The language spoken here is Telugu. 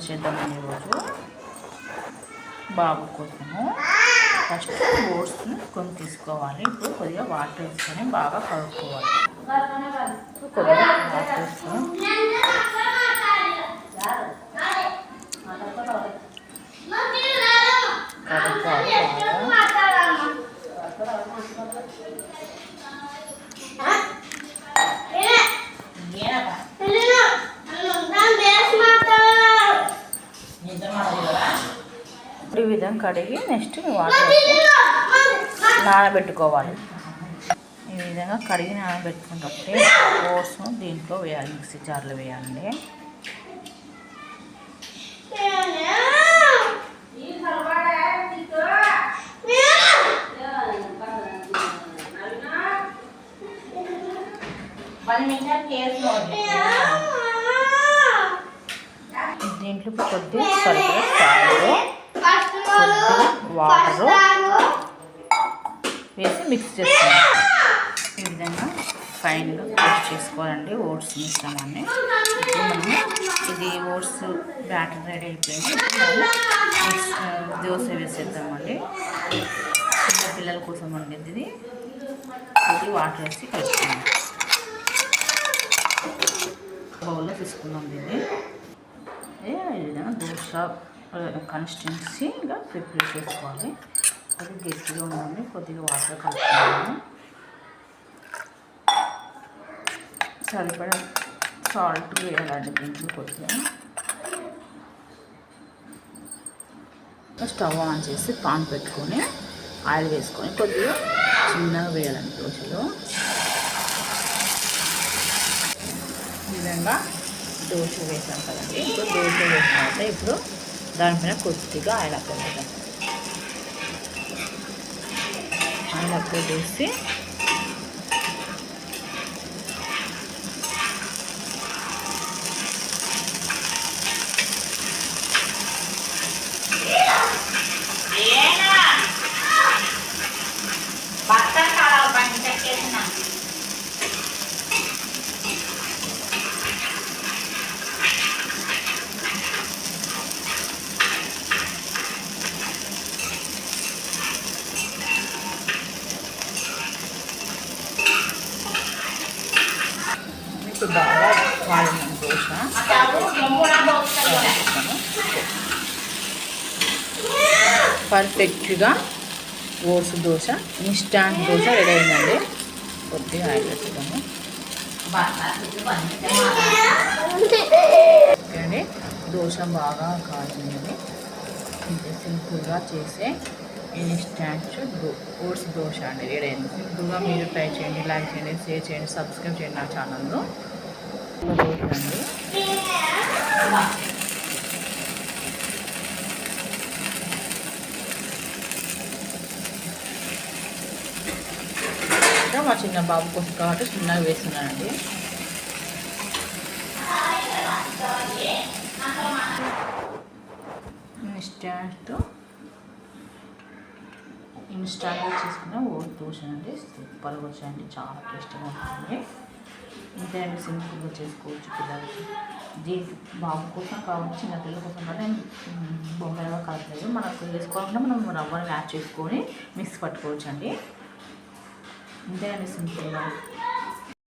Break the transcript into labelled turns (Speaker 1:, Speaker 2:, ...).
Speaker 1: చేద్దామండి ఈరోజు బాబు కోసము. ఫస్ట్ ఓట్స్ని కొని తీసుకోవాలి. ఇప్పుడు కొద్దిగా వాటర్ వేసుకొని బాగా కలుపుకోవాలి. కొద్దిగా వాటర్ వేసుకొని ఈ విధంగా కడిగి నెక్స్ట్ వాటర్ నానబెట్టుకోవాలి. ఈ విధంగా కడిగి నానబెట్టుకున్నప్పుడే ఓట్స్ దీంట్లో వేయాలి, మిక్సీ జార్లో వేయాలండి. దీంట్లో కొద్దిగా సరిగ్గా వాటరు వేసి మిక్స్ చేసుకోవాలి. ఈ విధంగా ఫైన్గా పేస్ట్ చేసుకోవాలండి ఓట్స్ మిశ్రమాన్ని. ఇప్పుడు మనము ఇది ఓట్స్ బ్యాటర్ రెడీ అయిపోయింది. దోశ వేసేద్దామండి. చిన్న పిల్లల కోసం వండేది ఇది. ఇది వాటర్ వేసి కలుపుకుందాం. బౌల్లో తీసుకుందాం దీన్ని. ఈ విధంగా దోశ కన్సిస్టెన్సీగా ప్రిపేర్ చేసుకోవాలి. కొద్దిగా గట్టిగా ఉండాలి. కొద్దిగా వాటర్ కలుపుకోవాలి. సరిపడా సాల్ట్ వేయాలండి దీంట్లో. కొద్దిగా స్టవ్ ఆన్ చేసి పాన్ పెట్టుకొని ఆయిల్ వేసుకొని కొద్దిగా చిన్నగా వేయాలండి దోశలో. ఈ విధంగా దోశ వేసాం కదండి. ఇప్పుడు దోశ వేసిన తర్వాత ఇప్పుడు దానిపైన కొద్దిగా ఆయిల్ అప్లై చేద్దాం. ఆయిల్ అప్లై చేసి బాగా వాడిన దోశ పర్ఫెక్ట్గా oats dosa, instant dosa ready అయిందండి. కొద్దిగా ఆయిల్ వేసుకుందాము. ఓకే, దోశ బాగా కాలింది. ఇంతే సింపుల్గా చేసే ఇన్స్టాంట్ ఓట్స్ దోశ అండి రెడీ అయింది. సింపుల్గా మీరు ట్రై చేయండి, లైక్ చేయండి, షేర్ చేయండి, సబ్స్క్రైబ్ చేయండి నా ఛానల్లో. దోశ అండి. ఇంకా మా చిన్న బాబు కోసం కాబట్టి చిన్నగా వేస్తున్నానండి. ఇన్స్టాంట్గా చేసుకున్న ఓట్స్ దోశ అండి. సూపర్గా వచ్చాయండి. చాలా టేస్టీగా ఉంటుంది. ఇంతే అండి, సింపుల్గా చేసుకోవచ్చు పిల్లలకి. దీనికి బాబు కోసం కావచ్చు, చిన్న పిల్లల కోసం కూడా నేను బొమ్మలుగా కలపలేదు. మనకు వేసుకోవాలంటే మనం రవ్వను యాడ్ చేసుకొని మిక్స్ పట్టుకోవచ్చు అండి. ఇంతే అండి, సింపుల్గా.